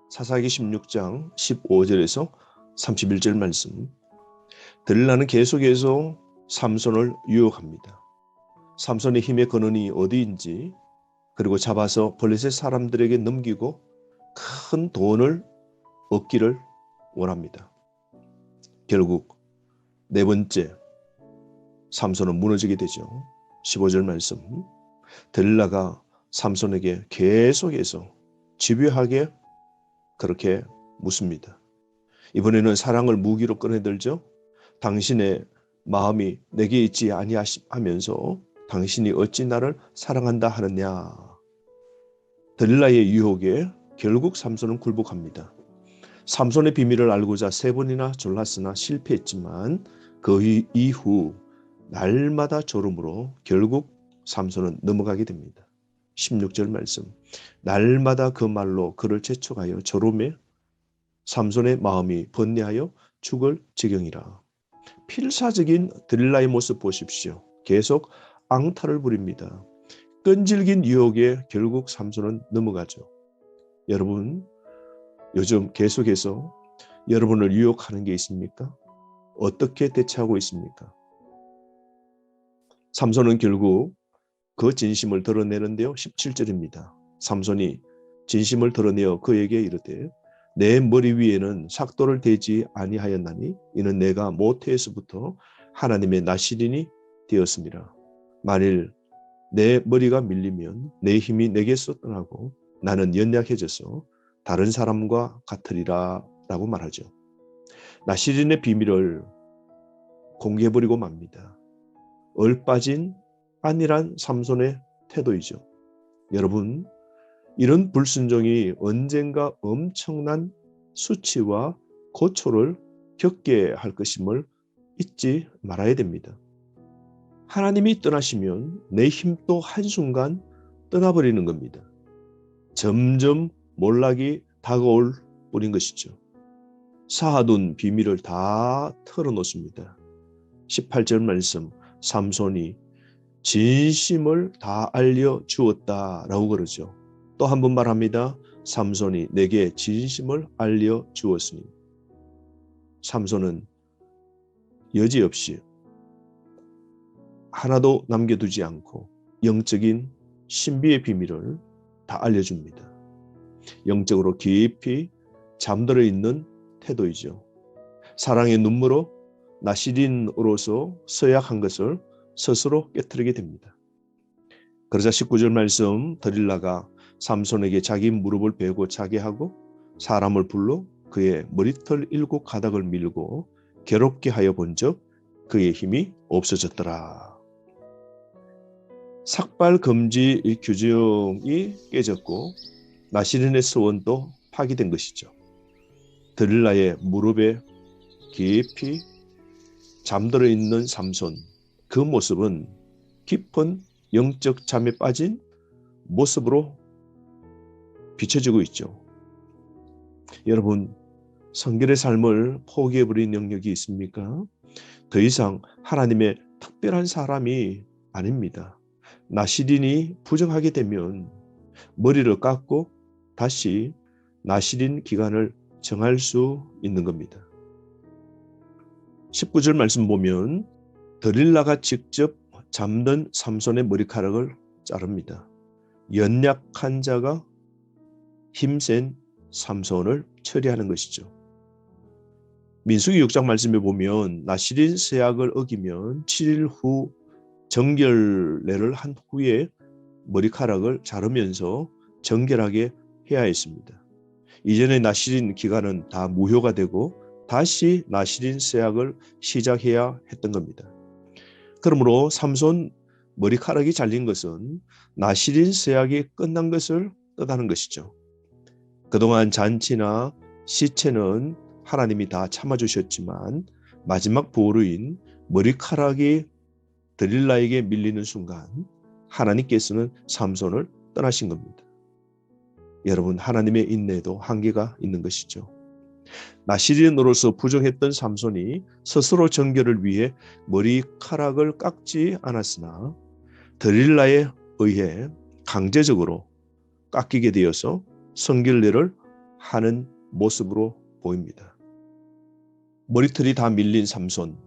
사사기 16장 15절에서 31절 말씀. 들릴라는 계속해서 삼손을 유혹합니다. 삼손의 힘의 근원이 어디인지, 그리고 잡아서 블레셋 사람들에게 넘기고 큰 돈을 얻기를 원합니다. 결국 네 번째 삼손은 무너지게 되죠. 15절 말씀. 들릴라가 삼손에게 계속해서 집요하게 그렇게 묻습니다. 이번에는 사랑을 무기로 꺼내들죠. 당신의 마음이 내게 있지 아니하면서 당신이 어찌 나를 사랑한다 하느냐. 들릴라의 유혹에 결국 삼손은 굴복합니다. 삼손의 비밀을 알고자 3번이나 졸랐으나 실패했지만 그 이후 날마다 졸음으로 결국 삼손은 넘어가게 됩니다. 16절 말씀. 날마다 그 말로 그를 재촉하여 졸음에 삼손의 마음이 번뇌하여 죽을 지경이라. 필사적인 들릴라의 모습 보십시오. 계속 앙탈을 부립니다. 끈질긴 유혹에 결국 삼손은 넘어가죠. 여러분, 요즘 계속해서 여러분을 유혹하는 게 있습니까? 어떻게 대처하고 있습니까? 삼손은 결국 그 진심을 드러내는데요. 17절입니다. 삼손이 진심을 드러내어 그에게 이르되 내 머리 위에는 삭도를 대지 아니하였나니 이는 내가 모태에서부터 하나님의 나시린이 되었습니다. 만일 내 머리가 밀리면 내 힘이 내게서 떠나고 나는 연약해져서 다른 사람과 같으리라 라고 말하죠. 나시린의 비밀을 공개해버리고 맙니다. 얼빠진 안일한 삼손의 태도이죠. 여러분, 이런 불순종이 언젠가 엄청난 수치와 고초를 겪게 할 것임을 잊지 말아야 됩니다. 하나님이 떠나시면 내 힘도 한순간 떠나버리는 겁니다. 점점 몰락이 다가올 뿐인 것이죠. 쌓아둔 비밀을 다 털어놓습니다. 18절 말씀, 삼손이 진심을 다 알려주었다라고 그러죠. 또 한 번 말합니다. 삼손이 내게 진심을 알려주었으니. 삼손은 여지없이 하나도 남겨두지 않고 영적인 신비의 비밀을 다 알려줍니다. 영적으로 깊이 잠들어 있는 태도이죠. 사랑의 눈물로 나시린으로서 서약한 것을 스스로 깨트리게 됩니다. 그러자 19절 말씀, 들릴라가 삼손에게 자기 무릎을 베고 자게 하고 사람을 불러 그의 머리털 7 가닥을 밀고 괴롭게 하여 본즉 그의 힘이 없어졌더라. 삭발 금지 규정이 깨졌고 나시린의 소원도 파기된 것이죠. 들릴라의 무릎에 깊이 잠들어 있는 삼손, 그 모습은 깊은 영적 잠에 빠진 모습으로 비춰지고 있죠. 여러분, 성결의 삶을 포기해버린 영역이 있습니까? 더 이상 하나님의 특별한 사람이 아닙니다. 나시린이 부정하게 되면 머리를 깎고 다시 나시린 기간을 정할 수 있는 겁니다. 19절 말씀 보면 들릴라가 직접 잠든 삼손의 머리카락을 자릅니다. 연약한 자가 힘센 삼손을 처리하는 것이죠. 민수기 6장 말씀에 보면 나시린 세약을 어기면 7일 후 정결례를 한 후에 머리카락을 자르면서 정결하게 해야 했습니다. 이전의 나시린 기간은 다 무효가 되고 다시 나시린 세약을 시작해야 했던 겁니다. 그러므로 삼손 머리카락이 잘린 것은 나시린 세약이 끝난 것을 뜻하는 것이죠. 그동안 잔치나 시체는 하나님이 다 참아주셨지만 마지막 보루인 머리카락이 들릴라에게 밀리는 순간 하나님께서는 삼손을 떠나신 겁니다. 여러분, 하나님의 인내에도 한계가 있는 것이죠. 나시린으로서 부정했던 삼손이 스스로 정결을 위해 머리카락을 깎지 않았으나 들릴라에 의해 강제적으로 깎이게 되어서 성결례를 하는 모습으로 보입니다. 머리털이 다 밀린 삼손.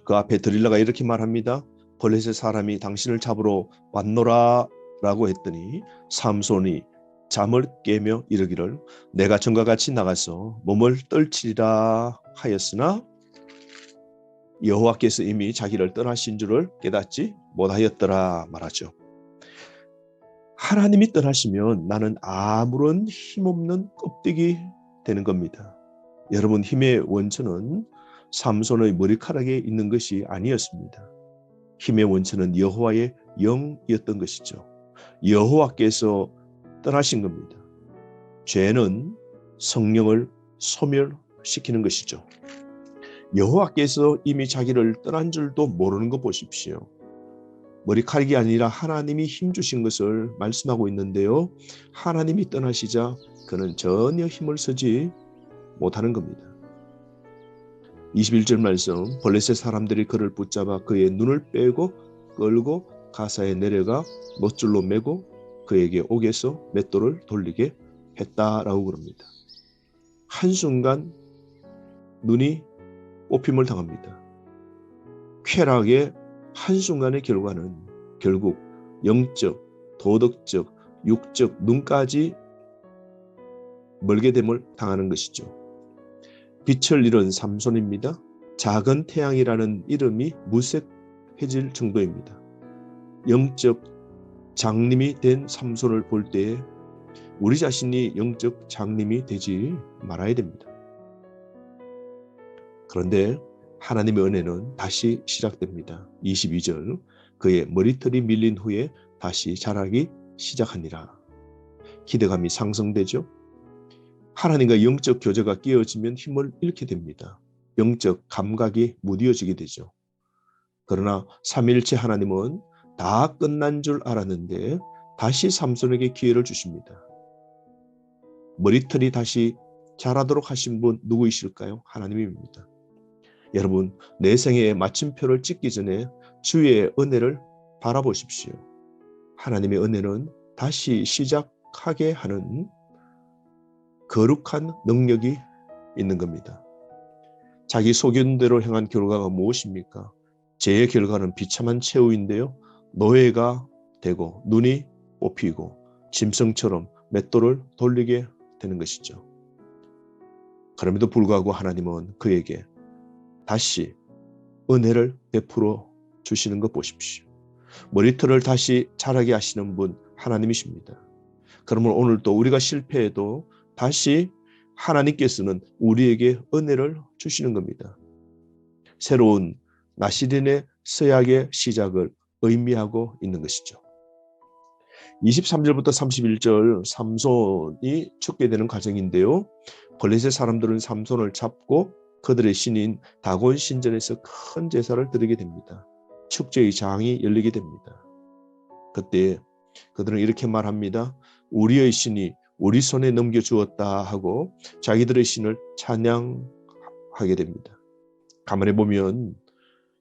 그 앞에 드릴라가 이렇게 말합니다. 블레셋 사람이 당신을 잡으러 왔노라 라고 했더니 삼손이 잠을 깨며 이르기를 내가 전과 같이 나가서 몸을 떨치리라 하였으나 여호와께서 이미 자기를 떠나신 줄을 깨닫지 못하였더라 말하죠. 하나님이 떠나시면 나는 아무런 힘없는 껍데기 되는 겁니다. 여러분, 힘의 원천은 삼손의 머리카락에 있는 것이 아니었습니다. 힘의 원천은 여호와의 영이었던 것이죠. 여호와께서 떠나신 겁니다. 죄는 성령을 소멸시키는 것이죠. 여호와께서 이미 자기를 떠난 줄도 모르는 거 보십시오. 머리카락이 아니라 하나님이 힘주신 것을 말씀하고 있는데요. 하나님이 떠나시자 그는 전혀 힘을 쓰지 못하는 겁니다. 21절 말씀, 블레셋 사람들이 그를 붙잡아 그의 눈을 빼고 끌고 가사에 내려가 못줄로 매고 그에게 옥에서 맷돌을 돌리게 했다라고 그럽니다. 한순간 눈이 뽑힘을 당합니다. 쾌락의 한순간의 결과는 결국 영적, 도덕적, 육적 눈까지 멀게 됨을 당하는 것이죠. 빛을 잃은 삼손입니다. 작은 태양이라는 이름이 무색해질 정도입니다. 영적 장님이 된 삼손을 볼 때에 우리 자신이 영적 장님이 되지 말아야 됩니다. 그런데 하나님의 은혜는 다시 시작됩니다. 22절, 그의 머리털이 밀린 후에 다시 자라기 시작하니라. 기대감이 상승되죠. 하나님과 영적 교제가 깨어지면 힘을 잃게 됩니다. 영적 감각이 무뎌지게 되죠. 그러나 삼위일체 하나님은 다 끝난 줄 알았는데 다시 삼손에게 기회를 주십니다. 머리털이 다시 자라도록 하신 분 누구이실까요? 하나님입니다. 여러분, 내 생애의 마침표를 찍기 전에 주의 은혜를 바라보십시오. 하나님의 은혜는 다시 시작하게 하는 거룩한 능력이 있는 겁니다. 자기 소견대로 행한 결과가 무엇입니까? 죄의 결과는 비참한 최후인데요. 노예가 되고 눈이 뽑히고 짐승처럼 맷돌을 돌리게 되는 것이죠. 그럼에도 불구하고 하나님은 그에게 다시 은혜를 베풀어 주시는 것 보십시오. 머리털을 다시 자라게 하시는 분 하나님이십니다. 그러면 오늘 또 우리가 실패해도 다시 하나님께서는 우리에게 은혜를 주시는 겁니다. 새로운 나시린의 서약의 시작을 의미하고 있는 것이죠. 23절부터 31절 삼손이 죽게 되는 과정인데요. 블레셋 사람들은 삼손을 잡고 그들의 신인 다곤 신전에서 큰 제사를 드리게 됩니다. 축제의 장이 열리게 됩니다. 그때 그들은 이렇게 말합니다. 우리의 신이 우리 손에 넘겨주었다 하고 자기들의 신을 찬양하게 됩니다. 가만히 보면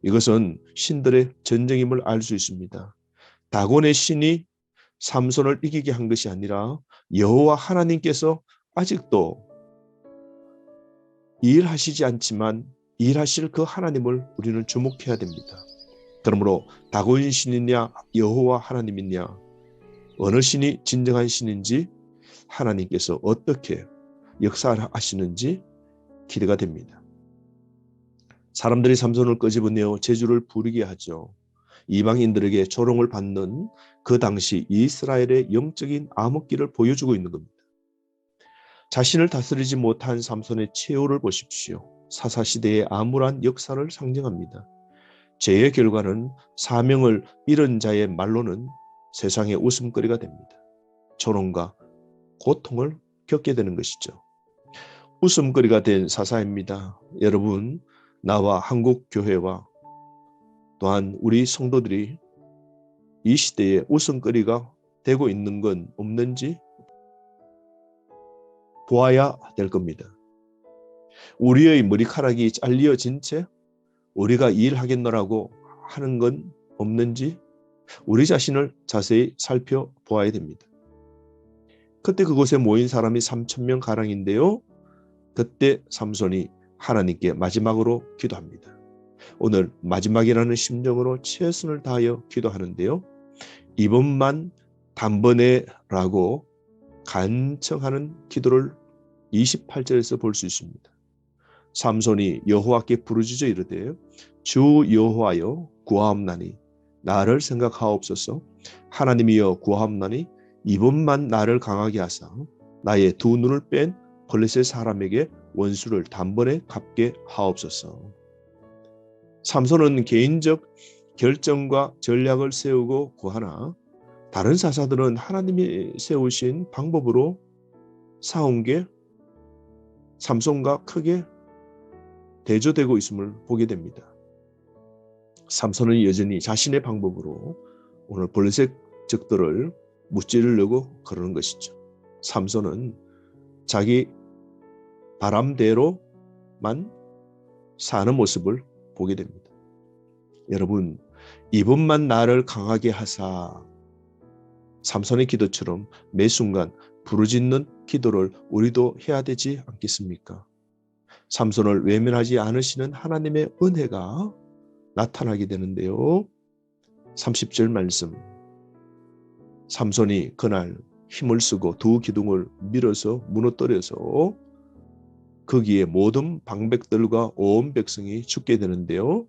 이것은 신들의 전쟁임을 알 수 있습니다. 다곤의 신이 삼손을 이기게 한 것이 아니라 여호와 하나님께서 아직도 일하시지 않지만 일하실 그 하나님을 우리는 주목해야 됩니다. 그러므로 다곤 신이냐 여호와 하나님이냐 어느 신이 진정한 신인지 하나님께서 어떻게 역사하시는지 기대가 됩니다. 사람들이 삼손을 끄집어내어 제주를 부리게 하죠. 이방인들에게 조롱을 받는 그 당시 이스라엘의 영적인 암흑기를 보여주고 있는 겁니다. 자신을 다스리지 못한 삼손의 최후를 보십시오. 사사시대의 암울한 역사를 상징합니다. 죄의 결과는 사명을 잃은 자의 말로는 세상의 웃음거리가 됩니다. 조롱과 고통을 겪게 되는 것이죠. 웃음거리가 된 사사입니다. 여러분, 나와 한국 교회와 또한 우리 성도들이 이 시대에 웃음거리가 되고 있는 건 없는지 보아야 될 겁니다. 우리의 머리카락이 잘려진 채 우리가 일하겠노라고 하는 건 없는지 우리 자신을 자세히 살펴보아야 됩니다. 그때 그곳에 모인 사람이 3,000명 가량인데요. 그때 삼손이 하나님께 마지막으로 기도합니다. 오늘 마지막이라는 심정으로 최선을 다하여 기도하는데요. 이번만 단번에라고 간청하는 기도를 28절에서 볼 수 있습니다. 삼손이 여호와께 부르짖어 이르되 주 여호와여 구하옵나니 나를 생각하옵소서. 하나님이여 구하옵나니 이번만 나를 강하게 하사 나의 두 눈을 뺀 블레셋 사람에게 원수를 단번에 갚게 하옵소서. 삼손은 개인적 결정과 전략을 세우고 구하나 다른 사사들은 하나님이 세우신 방법으로 싸운 게 삼손과 크게 대조되고 있음을 보게 됩니다. 삼손은 여전히 자신의 방법으로 오늘 블레셋 적들을 무찌르려고 그러는 것이죠. 삼손은 자기 바람대로만 사는 모습을 보게 됩니다. 여러분, 이번만 나를 강하게 하사, 삼손의 기도처럼 매 순간 부르짖는 기도를 우리도 해야 되지 않겠습니까? 삼손을 외면하지 않으시는 하나님의 은혜가 나타나게 되는데요. 30절 말씀. 삼손이 그날 힘을 쓰고 두 기둥을 밀어서 무너뜨려서 거기에 모든 방백들과 온 백성이 죽게 되는데요.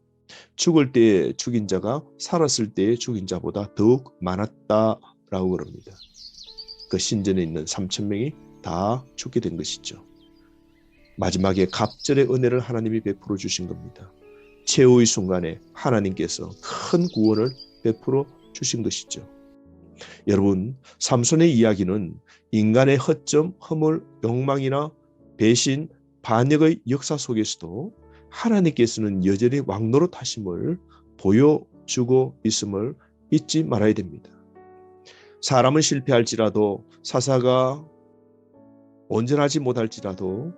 죽을 때에 죽인 자가 살았을 때에 죽인 자보다 더욱 많았다라고 그럽니다. 그 신전에 있는 3,000명이 다 죽게 된 것이죠. 마지막에 갑절의 은혜를 하나님이 베풀어 주신 겁니다. 최후의 순간에 하나님께서 큰 구원을 베풀어 주신 것이죠. 여러분, 삼손의 이야기는 인간의 허점, 허물, 욕망이나 배신, 반역의 역사 속에서도 하나님께서는 여전히 왕노릇하심을 보여주고 있음을 잊지 말아야 됩니다. 사람은 실패할지라도 사사가 온전하지 못할지라도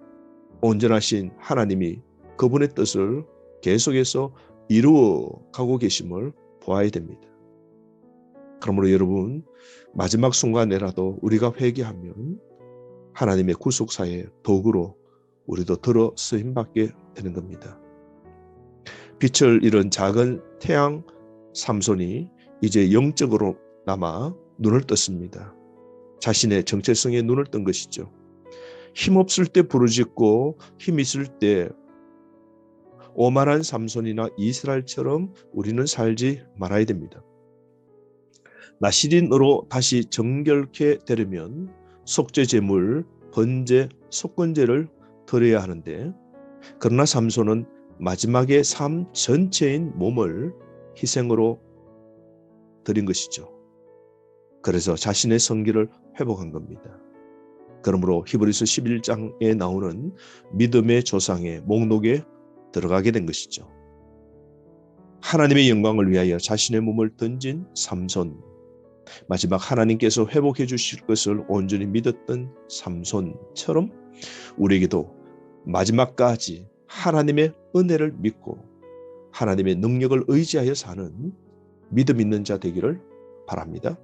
온전하신 하나님이 그분의 뜻을 계속해서 이루어 가고 계심을 보아야 됩니다. 그러므로 여러분, 마지막 순간에라도 우리가 회개하면 하나님의 구속사의 도구로 우리도 들어 쓰임받게 되는 겁니다. 빛을 잃은 작은 태양 삼손이 이제 영적으로 남아 눈을 떴습니다. 자신의 정체성에 눈을 뜬 것이죠. 힘없을 때 부르짖고 힘 있을 때 오만한 삼손이나 이스라엘처럼 우리는 살지 말아야 됩니다. 나시린으로 다시 정결케 되려면 속죄 제물, 번제, 속건제를 드려야 하는데, 그러나 삼손은 마지막에 삶 전체인 몸을 희생으로 드린 것이죠. 그래서 자신의 성기를 회복한 겁니다. 그러므로 히브리서 11장에 나오는 믿음의 조상의 목록에 들어가게 된 것이죠. 하나님의 영광을 위하여 자신의 몸을 던진 삼손, 마지막 하나님께서 회복해 주실 것을 온전히 믿었던 삼손처럼 우리에게도 마지막까지 하나님의 은혜를 믿고 하나님의 능력을 의지하여 사는 믿음 있는 자 되기를 바랍니다.